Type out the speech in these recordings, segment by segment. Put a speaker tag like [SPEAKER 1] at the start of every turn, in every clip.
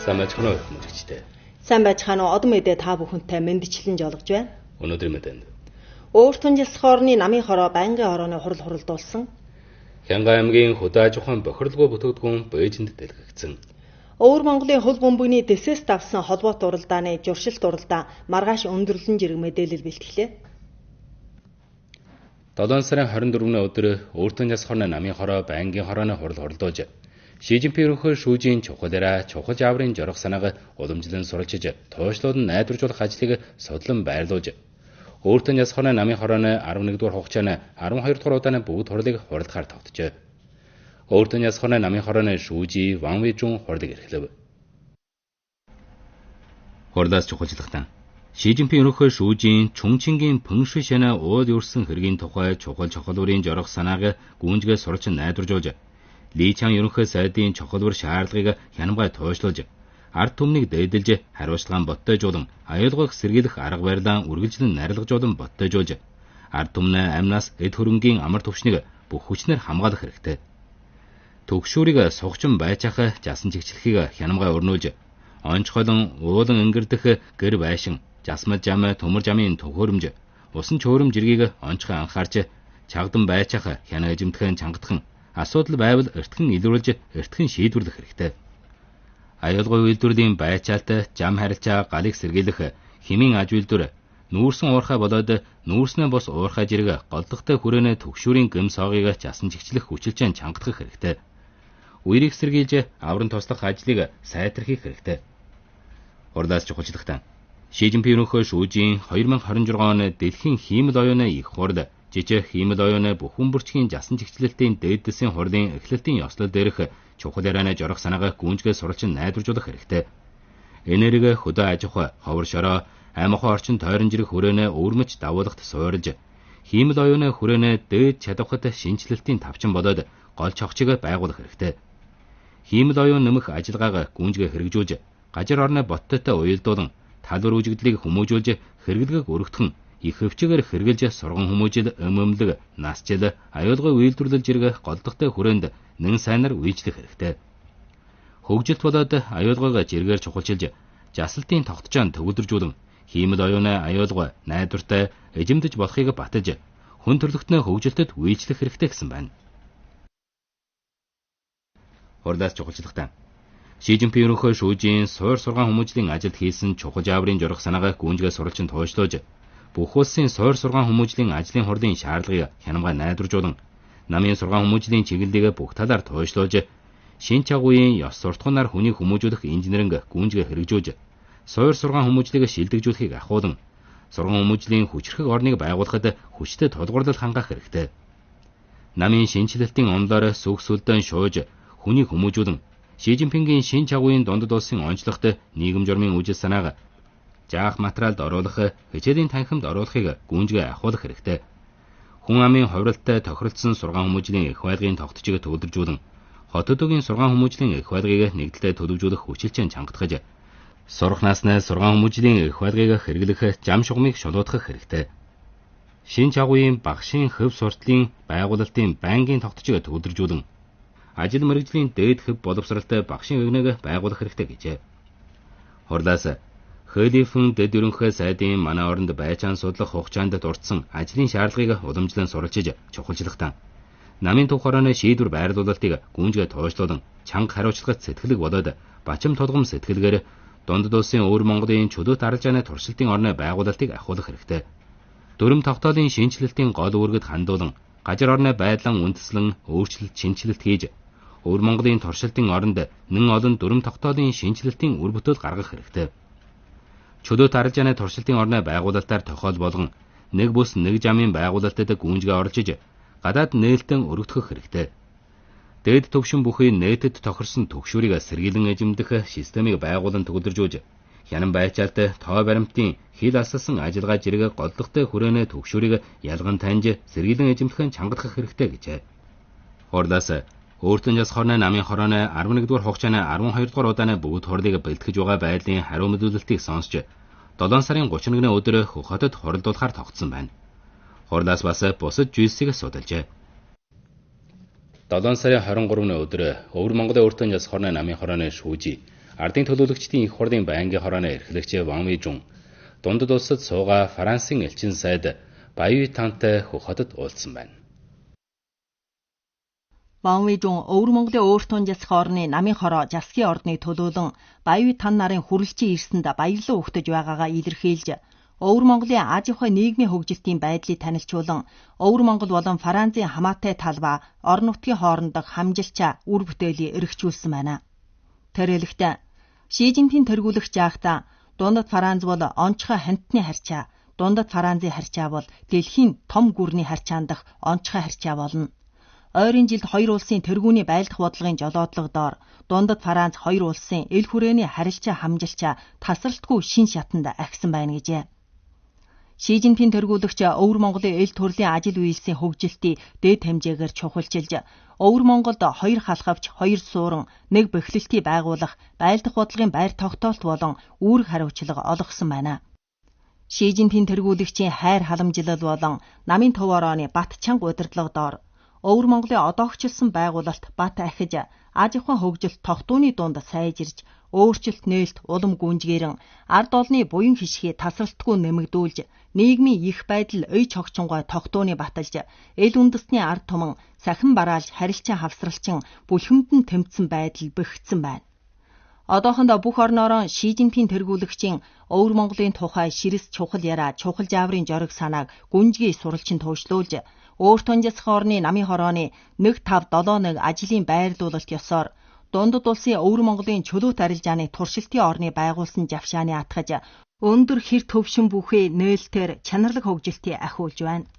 [SPEAKER 1] Сайн байцгаана уу хүмүүжигчтэй.
[SPEAKER 2] Сайн байцгаана уу. Одон мэдээ та бүхэнтэй мэндчлэн жолгож байна.
[SPEAKER 1] Өнөөдрийн мэдээнд
[SPEAKER 2] Өөртөн жилс хоорны намын хороо байнгын хорооны хурал хуралдуулсан.
[SPEAKER 1] Хянга аймгийн хөдөө аж ахуйн бохирдолгүй бүтээгдэхүүн Бээжинд дэлгэгдсэн.
[SPEAKER 2] Өвөр Монголын хөл бөмбөгний дэсээс давсан холбоот уралдааны журшилт уралдаан маргааш өндөрлөн жирэг мэдээлэл бэлтгэлээ.
[SPEAKER 1] 7 сарын 24-ний өдөр Өөртөн жилс хоорны намын хороо байнгын хорооны хурал хуралдуулж Ши Жинпин ерөнхий шүүжийн чухалаараа чухал жаврын жорох санааг уламжлан суралцж тоошлууд нь найдваржуулах ажлыг судлан байрлуулж Өөртөн жилс хоорны намын хорооны 11 дугаар хугацааны 12 дугаар удааны бүгд хурлыг хуралдахаар тогтжээ. Өөртөн жилс хоорны намын хорооны шүүжий Ван Вэжун хурлыг эрхлэв. Хурлаас чухалчлагтан Ши Жинпин ерөнхий шүүжийн Чунчингийн Пүнши шанаа уул юрсан хэргийн тухай чухал чухалурын жорох санааг гүнжгээ сурч найдваржуулж Ли Чан ерөнхий сайдын чухалвар шаардлагыг хянамгай тоошлуулж ард түмнийг дээдэлж хариуцлагаан боттойжуулан аюулгүйг сэргийлэх арга барилаан үргэлжлэн нарилгажуулан боттойжуулж ард түмнээ амнаас эд хөрөнгийн амар төвшнийг бүх хүчнээр хамгаалах хэрэгтэй. Төгшүүрийг сухчин байцаах жасан чигчлэхийг хянамгай өрнүүлж онцгойлон уулан ингэрдэх гэр байшин жасмад жам төмөр жамын төхөөрөмж усан чөөрөм жиргийг онцгой анхаарч чагдан байцаах хяна эжимтгэн чангадхан асуудал байвал эртхэн илрүүлж эртхэн шийдвэрлэх хэрэгтэй. Аюулгүй үйлдвэрлэлийн байцаалт жам харилцаа галыг сэргийлэх хэмийн аж үйлдвэр нүүрсэн уурхай болоод нүүрснээ бос уурхай жирэг голдохтой хүрээнэ төгшүүрийн гэм соогийг жасан чигчлэх хүчилжэн чангадах хэрэгтэй. Үерийг сэргийлж авран туслах ажлыг сайтрахыг хэрэгтэй. Хурлаас чухалчлагтан Ши Жинпин ерөнхий шүүжийн 2026 оны дэлхийн хиймэл оюуны их хурд жижиг хиймэл оюуны бүхэн бүрчгийн жасан чигчлэлтийн дээд дэсийн хурлын эхлэлтийн ёслол дээрх чухал ярианы жорох санааг гүнжгээ суралцсан найдваржуулах хэрэгтэй. Энерги хөдөө аж ахуй, ховор шороо, аймахын орчин тойрон жирэх хүрээнэ өвөрмөж давуулахт суурилж, хиймэл оюуны хүрээнэ дээд чадвахад шинжилэлтийн тавчин болоод гол чогчийг байгуулах хэрэгтэй. Хиймэл оюун нэмэх ажиллагааг гүнжгээ хэрэгжүүлж, гажир орны боттойтой уялдуулан, талбар үжигдлийг хүмүүжүүлж, хэрэглэгэг өргөтгөн, их хөвчөөр хэрэгжилж сурган хүмүүжил, өмөмлөг, насжил, аюулгүй үйлдвэрлэл жирэг голдохтой хүрээнд нэн сайнаар үйлчлэх хэрэгтэй. Хөгжилт болоод аюулгүйг жиргээр чухалчилж, жасалтын тогтчоон төвлөржүүлэн, хиймэл оюуны аюулгүй, найдвартай, эжимдэж болохыг баталж, хүн төрлөختний хөгжилтэд үйлчлэх хэрэгтэй гэсэн байна. Хурлаас чухалчлагтан Ши Жинпин ерөнхий шүүжийн суур сургаан хүмүүжлийн ажилд хийсэн чухал жаврын жорох санааг гүнжгээ суралцсан тоошлуулж бүх улсын суур сургаан хүмүүжлийн ажлын хурлын шаардлагыг хянамгай найдваржуулан намын сургаан хүмүүжлийн чиглэлийг бүх талаар тоошлуулж шин чагуугийн ёс суртахуунаар хүнийг хүмүүжүүлэх инженеринг гүнжгээ хэрэгжүүлж суур сургаан хүмүүжлийг шилдэгжүүлэхийг ахуулан сургаан хүмүүжлийн хүчрхэг орныг байгуулахад хүчтэй тулгуурлал хангах хэрэгтэй. Намын шинжилэлтийн онолоор сүгсүлдэн шууж хүнийг хүмүүжүүлэн Ши Жинпингийн шин чагуугийн дундад улсын онцлогт нийгэм журмын үжил санааг жаах материалд оруулах, хичээлийн танхимд оруулахыг гүнжгээ ахуулах хэрэгтэй. Хүн амын хувиралтай тохиролцсон сургаан хүмүүжлийн эх байлгын тогтчийг төвлөржүүлэн, хот төдөөгийн сургаан хүмүүжлийн эх байлгыг нэгдэлтэй төлөвжүүлэх хүчилжэн чангатгаж, сурах наснаа сургаан хүмүүжлийн эх байлгыг хэрэглэх зам шугамыг шулуудах хэрэгтэй. Шин чагуугийн багшийн хөв суртлын байгуулалтын байнгын тогтчийг төвлөржүүлэн, ажил мэргэжлийн дээд хөв боловсралтай багшийн өгнөг байгуулах хэрэгтэй гэжээ. Хурлаас Хөлифэн дэд ерөнхий сайдын манай оронд байцаан судлах хугацаанд дурдсан ажлын шаардлагыг уламжлан суралцж чухалчлагтан намын тух хорооны шийдвэр байрлуулалтыг гүнжгээ тоошлуулан чанга хариуцлагат сэтгэлэг болоод бачим тулгам сэтгэлгээр дундад улсын өвөр Монголын чөлөөт арилжааны туршилтын орны байгуулалтыг ахиулах хэрэгтэй. Дүрм тогтоолын шинжилэлтийн гол үүргэд хандуулан гажир орны байдлан үндэслэн өөрчлөлт шинжилэлт хийж өвөр Монголын туршилтын оронд нэн олон дүрм тогтоолын шинжилэлтийн үр бүтээл гаргах хэрэгтэй. Чөлөөт арилжааны туршилтын орны байгуулалтаар тохиол болгон нэг бус нэг жамын байгуулалтад гүнжгээ орлжиж гадаад нээлтэн өргөдгөх хэрэгтэй. Дээд төвшин бүхий нээтэд тохирсон төгшүүрийг сэргийлэн эзэмдэх системийг байгуулан төвлөржүүлж, хянан байцаалт тоо баримтын хил асалсан ажиллагаа жирэг голдохтой хүрээнэ төгшүүрийг ялган таньж сэргийлэн эзэмдэх чангадах хэрэгтэй гэжээ. Хурлаас Өөртөн жилс хоорны намын хорооны 11 дугаар хугацааны 12 дугаар удааны бүгд хурлыг бэлтгэж байгаа байдлын хариу мэдүүлэлтийг сонсч 7 сарын 31-ний өдөр хотод хуралдуулахаар тогтсон байна. Хурлаас бас бусад зүйлсийг судалжээ. 7 сарын 23-ны өдөр Өвөр Монголын Өөртөн жилс хоорны намын хорооны шүүжий Ардын төлөөлөгчдийн их хурлын байнгын хорооны эрхлэгч Ван Вэйжун дундад улсад суугаа Францын элчин сайд Баюйтантай Хөх хотод уулзсан байна.
[SPEAKER 2] Ван Вэйжун Өвөр Монголын өөртөө засах орны намын хороо засгийн ордны төлөөлөн Баюйтан нарын хүрэлцэн ирсэнд баярлан өгтөж байгаагаа илэрхийлж, Өвөр Монголын аж ахуй нийгмийн хөгжилтийн байдлыг танилцуулан, Өвөр Монгол болон Францын хамаатай талбай, орон нутгийн хоорондох хамжилчаа үр бүтээлийг эргчүүлсэн байна. Тэрэлэгтээ Ши Жинпин тэргүүлэх жаахта дундад Франц бол онцгой ханитны харьцаа, дундад Францын харьцаа бол дэлхийн том гүрний харьцаандах онцгой харьцаа болно. Ойрын жилд хоёр улсын тэргүүний байлдах бодлогын жолоодлого доор дундад Франц хоёр улсын эл хүрээний харилцаа хамжилчаа тасралтгүй шин шатанд агсан байна гэжээ. Ши Жинпин тэргүүлэгч Өвөр Монголын эл төрлийн ажил үйлсийн хөгжилтийг дээд хэмжээгээр чухалчилж, Өвөр Монголд хоёр халхавч, хоёр суурин, нэг бэхлэлтийг байгуулах байлдах бодлогын байр тогтоолт болон үүрэг хариуцлага олгосон байна. Ши Жинпин тэргүүлэгчийн хайр халамжлал болон намын төв орооны бат чанга удирдлага доор Өвөр Монголын одоогчлсон байгуулалт бат ахиж, аж ахуйн хөгжилт тогтууны дунд сайжирж, өөрчлөлт нээлт улам гүнжгээрэн ард олны буян хишгийг тасралтгүй нэмэгдүүлж, нийгмийн их байдал ой цогцонгой тогтууны баталж, эл үндэстний ард түмэн сахин бараалж харилцаа хавсралчин бүлхэмдэн тэмцсэн байдал бэхжсэн байна. Одоохондоо бүх орноороо Ши Жинпин тэргүүлэгчийн Өвөр Монголын тухай ширэс чухал яриа, чухал жааврын жориг санааг гүнжгий суралцин төвшлүүлж, өөртөө засах орны намын хорооны 1571 ажлын байрлуулалт ёсоор дундад улсын Өвөр Монголын чөлөөт арилжааны туршилтын орны байгуулсан жавшааны атгаж, өндөр хэр төвшин бүхий нээлтээр чанарлаг хөгжилтийг ахиулж байна.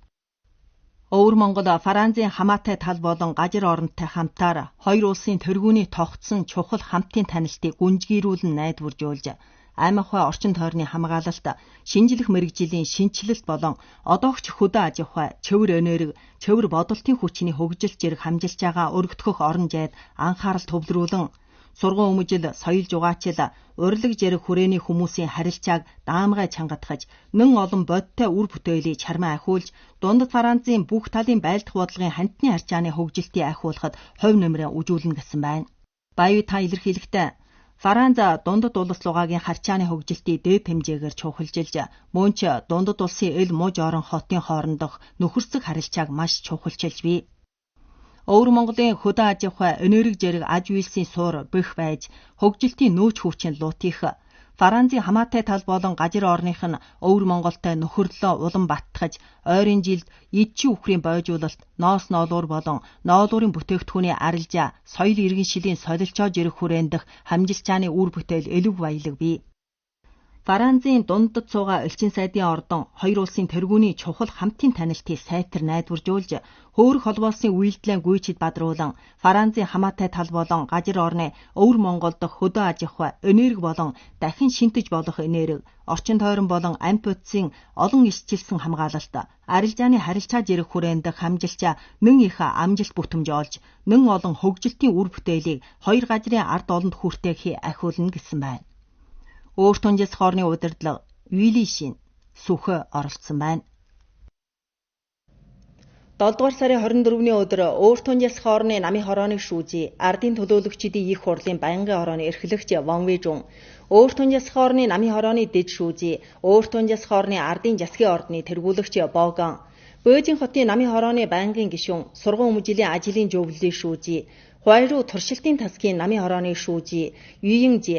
[SPEAKER 2] Өвөр Монгол Францын хамаатай тал болон гажир оронтой хамтаар хоёр улсын тэргүүний тогтсон чухал хамтын танилтыг гүнжгийрүүлэн найдваржуулж, аймаг ахуй орчин тойрны хамгаалалт, шинжлэх мэргэжлийн шинжилэлт болон одоогч хөдөө аж ахуй, цэвэр энерги, цэвэр бодолтын хүчний хөгжилт зэрэг хамжилж байгаа өргөдгөх орон зайд анхаарал төвлөрүүлэн, сургууль өмжил, соёл жугаачил, урилга зэрэг хүрээний хүмүүсийн харилцааг даамгай чангатгаж, нэн олон бодтой үр бүтээлийг чармаа ахиулж, дундад Францын бүх талын байлдах бодлогын ханитны харьцааны хөгжилтийг ахиулахад хувь нэмрээ үжүүлнэ гэсэн байна. Баюйтан илэрхийлэхдээ Франц дундад улс лугаагийн харьцааны хөгжилтийг дээд хэмжээгээр чухалчилж, мөн ч дундад улсын эл муж орон хотын хоорондох нөхөрсөг харилцааг маш чухалчилж бий. Өвөр Монголын хөдөө аж ахуй, энерги зэрэг аж үйлсийн суур бэх байж, хөгжилтийн нөөц хүчин луутих, Францын хамаатай тал болон гажир орных нь Өвөр Монголтой нөхөрлөлөө улам баттгаж, ойрын жилд эдчийн үхрийн бойжуулалт, ноос ноолуур болон ноолуурын бүтээгдэхүүний арилжаа, соёл иргэн шилийн солилцоо зэрэг хүрээндэх хамжилчааны үр бүтээл элэг баялаг бий. Францын дундад суугаа элчин сайдын ордон хоёр улсын тэргүүний чухал хамтын танилтыг сайтар найдваржуулж, хөөрөх холбоосын үйлдэлээ гүйцэд бадруулан, Францын хамаатай тал болон гажир орны Өвөр Монголд хөдөө аж ахуй, энерги болон дахин шинтэж болох энерги, орчин тойрон болон амьд бодисын олон исчилсэн хамгаалалт, арилжааны харилцаа зэрэг хүрээндэх хамжилчаа нэн их амжилт бүтэмж олж, нэн олон хөгжилтийн үр бүтээлийг хоёр газрын ард олонд хүртээх ахиулна гэсэн байна. Өөртөө засах орны удирдлага Вили Шин сүхэ оролцсон байна. 7 дугаар сарын 24-ний өдөр өөртөө засах орны намын хорооны шүүжий, ардын төлөөлөгчдийн их хурлын байнгын орооны эрхлэгч Ван Вэйжун, өөртөө засах орны намын хорооны дэд шүүжий, өөртөө засах орны ардын засгийн ордны тэргүүлэгч Боган, Бөөжин хотын намын хорооны байнгын гишүүн, сургууль өмжилийн ажлын зөвлөлийн шүүжий, Хуайруу туршилтын тасгийн намын хорооны шүүжий, Юйинжи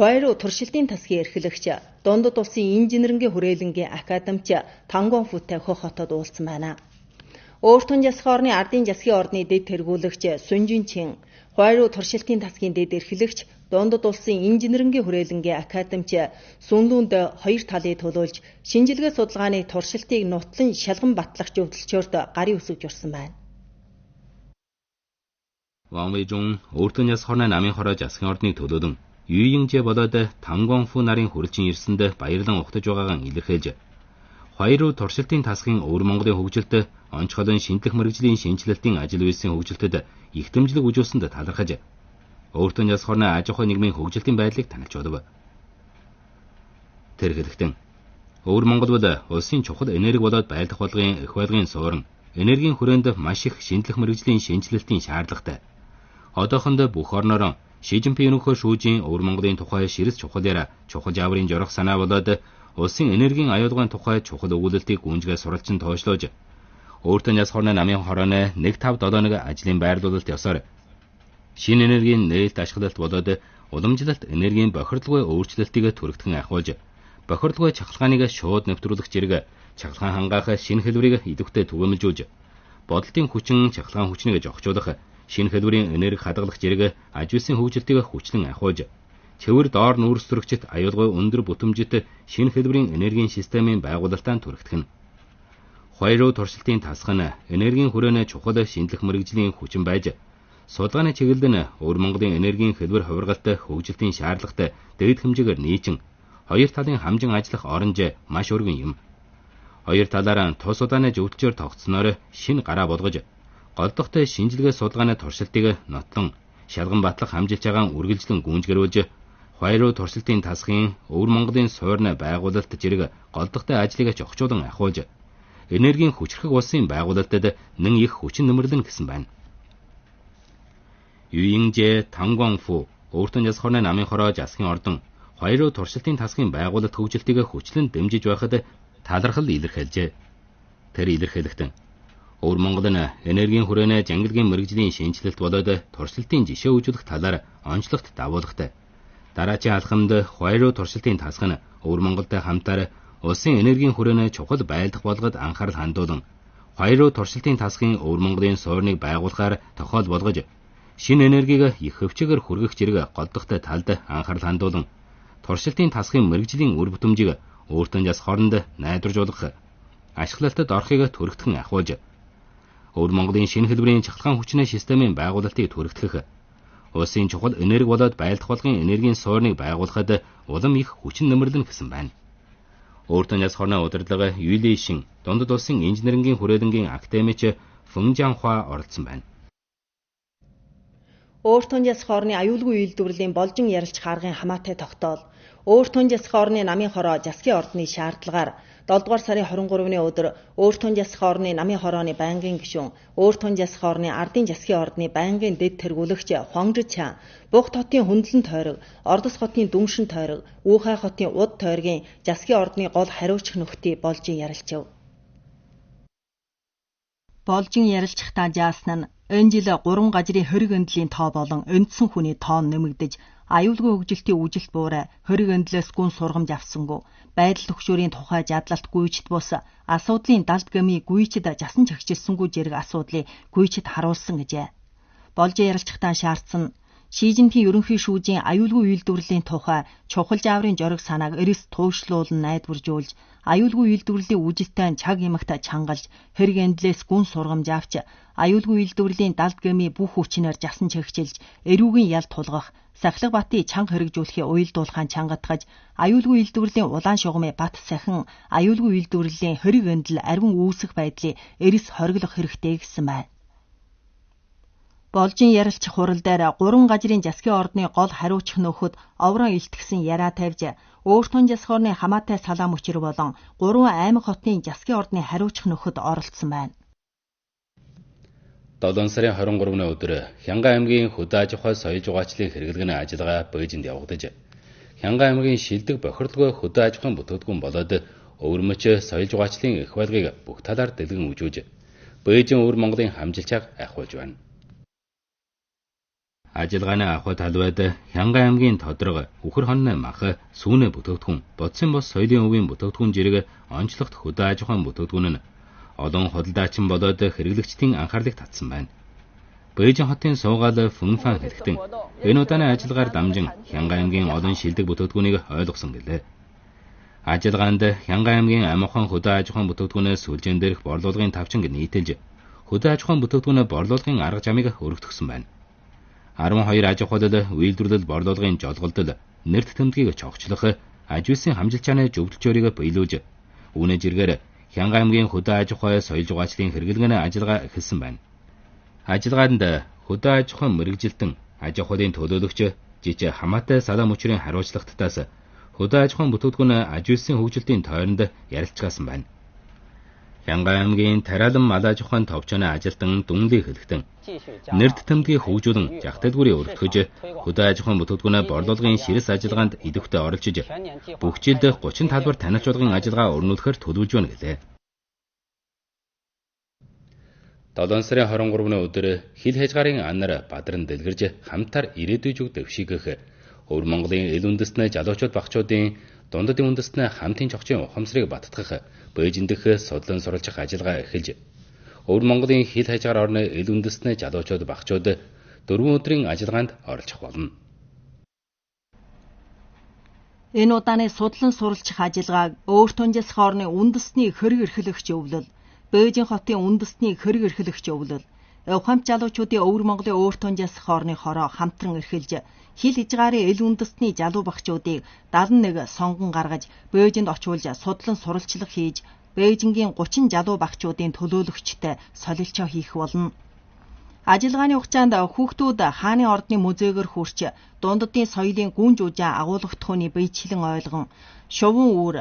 [SPEAKER 2] Хуайруу туршилтын тасгийн эрхлэгч, дундад улсын инженерингийн хүрээлэнгийн академич Тангонфутай Хөх хотод уулзсан байна. Өөртөө засах орны ардын засгийн ордны дэд тэргүүлэгч Сүнжин Чин, Хуайруу туршилтын тасгийн дэд эрхлэгч, дундад улсын инженерингийн хүрээлэнгийн академич Сүнлүнд хоёр талыг төлөөлж, шинжилгээ судалгааны туршилтыг нутлан шалган батлах зөвлөлчөөрт гарын үсгэж урсан байна.
[SPEAKER 1] Ван Вэйжун өөртөө засах орны намын хороо засгийн ордны төлөөлөн Юйинжи болоод Тангонфу нарын хүрэлцэн ирсэнд баярлан ухтаж байгаагаа илэрхийлж, Хуайруу туршилтын тасгийн Өвөр Монголын хөгжилд онцгойлон шинжлэх мэргэжлийн шинжилэлтийн ажил үйлсийн хөгжилтэд их дэмжлэг үзүүлсэнд талархаж, өөртөө засах орны аж ахуй нийгмийн хөгжилтийн байдлыг танилцуулв. Тэр хэлэхдээ Өвөр Монгол бол улсын чухал энерги болоод байлдах бодлогын их байлгын суурин, энергийн хүрээнд маш их шинжлэх мэргэжлийн шинжилэлтийн шаардлагатай. Одоохондоо бүх орноор Шижинпин ерөнхий шүүжийн Өвөр Монголын тухай ширс чухал чухал жаврын жорох санаа болоод улсын энергийн аюулгын тухай чухал өгүүлэлтийг гүнжгээ суралцсан тооцоолж өөртөө няс хорны намын хорооны 1-5-7 ажлын байрлуулалт ёсоор шинэ энергийн нээлт ашиглалт болоод уламжлалт энергийн бохирдолгүй өөрчлөлтийг түрэгдэн ахиулж бохирдолгүй чахалгааныг шууд нэвтрүүлэх зэрэг чахалгаан хангаах шинэ хэлбэрийг идэвхтэй түгээмэлжүүлж бодолтын хүчин чахалгаан хүчнийг зохицуулах шинэ хэлбэрийн энерги хадгалах зэрэг аж үйлсийн хөгжилтийг хүчлэн ахиулж цэвэр доор нүүрс төрөгчд аюулгүй өндөр бүтэмжит шинэ хэлбэрийн энергийн системийн байгуулалтаа түрэгдэх нь. Хоёроо туршилтын тасах нь энергийн хүрээний чухал шинжлэх мэргэжлийн хүчин байж судалгааны чиглэлд нь Өвөр Монголын энергийн хэлбэр хувиргалт хөгжилтийн шаардлагатай дээд хэмжээгээр нийцэн хоёр талын хамжин ажиллах оронж маш өргөн юм. Хоёр талаараа тус удааны зөвлөлтөөр тогтсноор шинэ гараа болгож голдохтой шинжилгээ судалгааны туршилтыг нотлон шалган батлах хамжилж байгаа үргэлжлэн гүнжгэрүүлж хоёроо туршилтын тасхын Өвөр Монголын суурьны байгуулалт зэрэг голдохтой ажлыг зохицуулан ахиулж энергийн хүчрхэг улсын байгуулалтад нэн их хүчин нэмэрлэн гэсэн байна. Юинжэ Тангванфу өөртөө яс хорны намын хороо засгийн ордон хоёроо туршилтын тасхын байгуулалт хөгжилтийг хүчлэн дэмжиж байхад талархал илэрхийлжээ. Тэр илэрхийлэхдээ Өвөр Монгол нь энергийн хүрээний жангилгийн мэргэжлийн шинжилэлт болоод туршилтын жишээ үзүүлэх талаар онцлогт дагуулгатай. Дараачийн алхамд хоёроо туршилтын тасх нь Өвөр Монголтой хамтаар улсын энергийн хүрээний чухал байлдах болгоод анхаарал хандуулан хоёроо туршилтын тасхын Өвөр Монголын суурьныг байгуулахаар тохиол болгож шинэ энергийг их хөвчөөр хүргэх зэрэг голдохтой талд анхаарал хандуулан туршилтын тасхын мэргэжлийн үр бүтэмжийг өөртөө яс хооронд найдваржуулах ашиглалтад орохыг түрэгдэн ахиулж Өвөр Монголын шинэ хэлбэрийн чахалгаан хүчний системийн байгуулалтыг түрэгдэх улсын чухал энерги болоод байлдах болгон энергийн суурьныг байгуулахад улам их хүчин нэмэрлэн гэсэн байна. Өөртөө яс хорны удирдлага Юли Шин дундад улсын инженерингийн хүрээлэнгийн академич Фүнжанхуа оролцсон байна.
[SPEAKER 2] Өөртөө яс хорны аюулгүй үйлдвэрлэлийн боломжин ярилцах аргын хамаатай тогтоол өөртөө яс хорны намын хороо засгийн ордны шаардлагаар 7 дугаар сарын 23-ны өдөр өөртөө яс хорны намын хорооны байнгын гишүүн өөртөө яс хорны ардын засгийн ордны байнгын дэд тэргүүлэгч Хонгжид Чан Буг хотын Хүндлэн тойрог, Ордос хотын Дүншин тойрог, Үүхай хотын Уд тойргийн засгийн ордны гол хариуцах нөхдий болжин ярилцав. Болжин ярилцахдаа жаасан нь энэ жил 3 газрын хориг эндэлийн тоо болон өндсөн хүний тоо нэмэгдэж аюулгүй хөгжилтийн үжилт буурай хориг эндлээс гүн сургамж авсангүй байдал төгшөөрийн тухай жадлалт гүйчд бус асуудлын далд гэмий гүйчд жасан чагчилсангүй зэрэг асуудлыг гүйчд харуулсан гэжээ. Болжин ярилцахдаа шаардсан Шижинпин ерөнхий шүүжийн аюулгүй үйлдвэрлэлийн тухай чухал жаврын жориг санааг эрс туйшлуулан найдваржуулж аюулгүй үйлдвэрлэлийн үжилтэн чаг ямагт чангалж хэрэг эндлээс гүн сургамж авч аюулгүй үйлдвэрлэлийн далд гэмий бүх хүчнээр жасан чагчилж эрүүгийн ял тулгах Сахилга батын чанга хэрэгжүүлэхийг уялдуулахын чангатгаж аюулгүй үйлдвэрлэлийн улаан шугамын бат сахин аюулгүй үйлдвэрлэлийн хориг эндэл арвин үүсэх байдлыг эрс хориглох хэрэгтэй гэсэн байна. Болжин ярилцах хурал дээр 3 газрын засгийн ордны гол хариуцах нөхөд оврон илтгэсэн яриа тавьж өөртөө засгийн ордны хамаатай салаа мөчр болон 3 аймаг хотын засгийн ордны хариуцах нөхөд оролцсон байна.
[SPEAKER 1] 7 сарын 23-ны өдөр Хянган аймгийн хөдөө аж ахуй соёл зугаачлалын хэрэглэгээний ажиллагаа Бээжинд явагдаж Хянган аймгийн шилдэг бохирдолгүй хөдөө аж ахуйн бүтээгдэхүүн болоод өвөрмөч соёл зугаачлалын их байлгыг бүх талаар дэлгэн үзүүлж Бээжин Өвөр Монголын хамжилчааг ахиулж байна. Ажиллагааны ахуй талбайд Хянган аймгийн тодрог, Үхэр хонны мах, сүүнэ бүтээгдэхүүн, бодсон бос соёлын өвийн бүтээгдэхүүн зэрэг онцлогт хөдөө аж ахуйн бүтээгдэхүүн нь олон худалдаачин болоод хэрэглэгчдийн анхаарлыг татсан байна. Бээжин хотын суугаал Фүнфан хэлэхдээ энэ удааны ажиллагаар дамжин Хянган аймгийн олон шилдэг бүтээгдэхүүнийг ойлгосон гэлээ. Ажиллагаанд Хянган аймгийн амархан хөдөө аж ахуйн бүтээгдэхүүнээ сүлжээн дээрх борлуулгын тавчинг нийтэлж хөдөө аж ахуйн бүтээгдэхүүнээ борлуулгын арга замыг өргөтгсөн байна. 12 аж ахуйлал үйлдвэрлэл борлуулгын жолголдол нэрт тэмдгийг чогчлох аж үйлсийн хамжилчааны зөвлөлтөөрийг биелүүлж үүнээ зэргээр Хянган аймгийн хөдөө аж ахуй соёл зугаачлалын хэрэглэгээний ажиллагаа эхэлсэн байна. Ажиллагаанд хөдөө аж ахуйн мэргэжилтэн аж ахуйлын төлөөлөгч жижиг хамаатай салаа мөчрийн хариуцлагатаас хөдөө аж ахуйн бүтээгдэхүүн аж үйлсийн хөгжилтийн тойронд ярилцгаасан байна. Хянгай аймгийн Тариалан малаж ухаан товчооны ажилтан дүнлий хэлэхтэн нэрд тэмдгийг хөгжүүлэн жагталгүрийн өргөтгөж хөдөө аж ахуйн бүтээгдэхүүнээ борлуулгын ширээс ажиллагаанд идэвхтэй оролцож бүх жилд 30 талбар таниалчуулгын ажиллагаа өрнүүлэхээр төлөвлөж байна гэлээ. 7 сарын 23-ны өдөр хил хязгаарын анар бадран дэлгэрж хамтаар ирээдүй жүг дэвшигэх Өвөр Монголын эл үндэстний залуучууд багчуудын дундадын үндэстний хамтын чогчийн ухамсарыг баттгах Бээжин дэх судлан суралцах ажиллагаа эхэлж Өвөр Монголын хил хязгаар орны эл үндэстний залуучууд багчууд 4 өдрийн ажиллагаанд оролцох болно.
[SPEAKER 2] Энэ удааны судлан суралцах ажиллагааг Өөр Тунжасх орны үндэстний хөрөг эрхлэгч өвлөл, Бээжин хотын үндэстний хөрөг эрхлэгч өвлөл, ухамч залуучуудын Өвөр Монголын Өөр Тунжасх орны хороо хамтран эрхэлж хил хязгаарын эл үндэстний залуу багчуудыг 71 сонгон гаргаж Бээжинд очуулж судлан суралцлага хийж Бээжингийн 30 залуу багчуудын төлөөлөгчтэй солилцоо хийх болно. Ажиллагааны хугацаанд хүүхдүүд хааны ордны музейгээр хүрч дундадын соёлын гүн жужаа агуулгатхууны биечлэн ойлгон шувун үүр,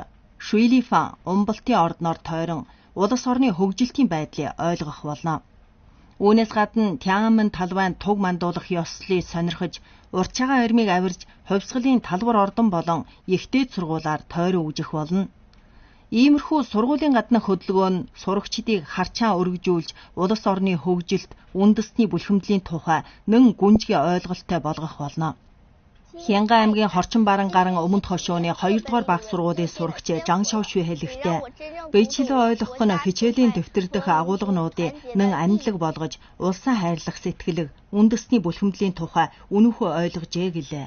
[SPEAKER 2] шүйлифан, умбалтын ордноор тойрон улс орны хөгжилтийн байдлыг ойлгох болно. Үүнээс гадна Тянман талбайн туг мандуулах ёслолыг сонирхож уртчаага армийг авирж хувьсгалын талбар ордон болон ихтэй сургуулаар тойрон үжих болно. Иймэрхүү сургуулийн гадна хөдөлгөөн нь сурагчдыг харчаа өргөжүүлж улс орны хөгжилт, үндэстний бүлхэмдлийн тухай нэн гүнзгий ойлголттой болгох болно. Хянгай аймгийн Хорчин баран гарan өмнөд хошууны 2 дугаар баг сургуулийн сурагч Жан Шаошгүй хэлэхдээ биечлэн ойлгох нь хичээлийн дэвтэр дэх агуулгынуудыг нэн анилаг болгож улсаа хайрлах сэтгэлэг, үндэстний бүлхэмдлийн тухай үнэхүү ойлгожээ гэлээ.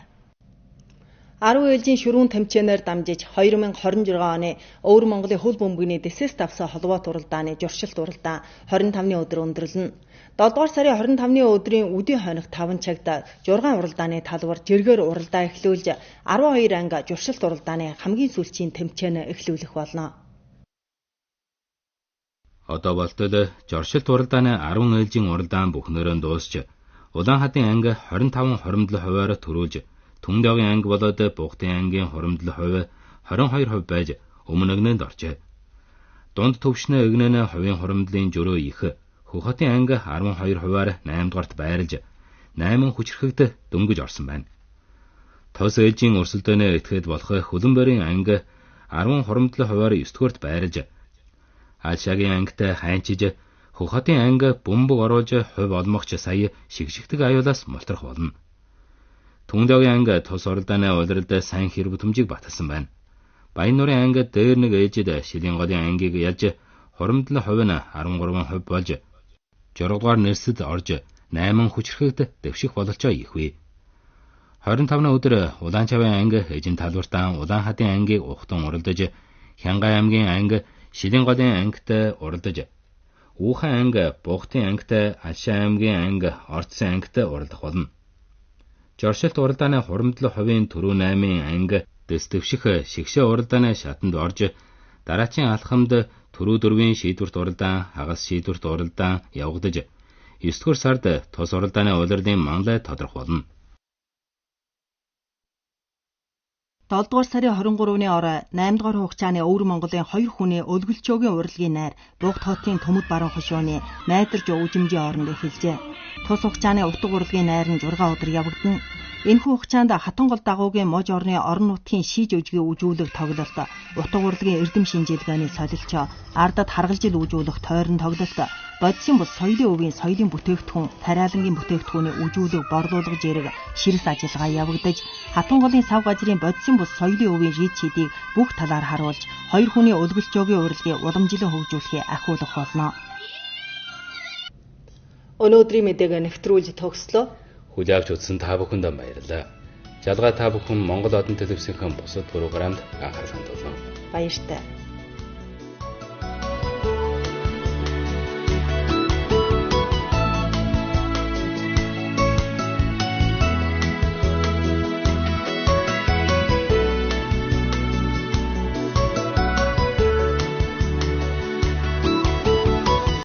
[SPEAKER 2] 10 ээлжийн ширүүн тэмцээнээр дамжиж 2026 оны Өвөр Монголын хөл бөмбөгний дэсээс давсан холбоот уралдааны журшилт уралдаан 25-ны өдөр өндөрлөнө. 7 дугаар сарын 25-ны өдрийн үдийн хойнох 5 цагт жургаан уралдааны талбар жиргээр уралдаа эхлүүлж 12 анги журшилт уралдааны хамгийн сүүлчийн тэмцээн эхлүүлэх болно.
[SPEAKER 1] Одоо болтол журшилт уралдааны 10 ээлжийн уралдаан бүхнээрээ дуусч Улаанхадын анги 25-27%-аар төрүүлж Түндэгийн анги болоод Бугтын ангийн 27%, 22% байж өмнө эгнэнд оржээ. Дунд төвшнөө эгнэнэ хувийн хуримдлын жөрөө их Хөхотын анги 12%-аар 8 дугаарт байрлаж 8 хүчрэхэгд дөнгөж орсон байна. Тос ээлжийн өрсөлдөөнөө этгээд болох Хөлбөмбөрийн анги 10%-аар 9 дугаарт байрлаж Алшагийн ангитай хайнчиж Хөхотын анги бөмбөг оруулж хувь олмогч сая шигшигдэг аюулаас мултрах болно. Түндэгийн анги тус уралдааны улиралд сайн хэрэг бүтэмжийг баталсан байна. Баян нурын анги дээр нэг ээлжид шилийн голын ангийг ялж хуримдлын хувь нь 13% болж жургадугаар нэрсэд орж 8 хүчрэхэгд дэвших бололцоо ихвэ. 25-ны өдөр Улаанчавын анги эжин талбартаа Улаанхадын ангийг ухтан уралдаж Хянгай аймгийн анги шилийн голын ангитай уралдаж Үүхэн анги Бугтын ангитай Алшаа аймгийн анги Орцсын ангитай уралдах болно. Журшилт уралдааны хуримдлын хувийн түрүү 8-ын анги дэс дэвших шигшээ уралдааны шатанд орж дараачийн алхамд түрүү 4-ийн шийдвэрт уралдаан, хагас шийдвэрт уралдаан явагдаж 9-р сард тус уралдааны улирлын манлай тодрох болно.
[SPEAKER 2] 7 дугаар сарын 23-ны орой 8 дугаар хугацааны Өвөр Монголын 2 хүний өлгөлчөөгийн урилгын найр Бугт хотын Төмөд баруун хошууны найдарж өвжимжийн оронд эхэлжээ. Тус хугацааны утга урилгын найр нь 6 өдөр явагдана. Энэхүү хугацаанд Хатангол дагуугийн мож орны орон нутгийн шиж өжгийн үжүүлэг тоглолт, утга урилгын эрдэм шинжилгээний солилцоо, ардад харгалжил үжүүлэх тойрон тоглолт, бодисын бус соёлын өвийн соёлын бүтээгдэхүүн, тариалангийн бүтээгдэхүүний үжүүлэг борлуулах зэрэг ширс ажиллагаа явагдаж, Хатанголын сав газрын бодисын бус соёлын өвийн жид шидийг бүх талаар харуулж, 2 хүний өлгөлчөөгийн урилгыг уламжлан хөгжүүлэхийг ахиулах болно. Өнөөдрийн мэдээг нэвтрүүлж төгслөө.
[SPEAKER 1] Хүлэавч үзсэн та бүхэнд баярлалаа. Жалгаа та бүхэн Монгол Одон телевизийн бусад програмд анхаарал хандуулна.
[SPEAKER 2] Баяртай.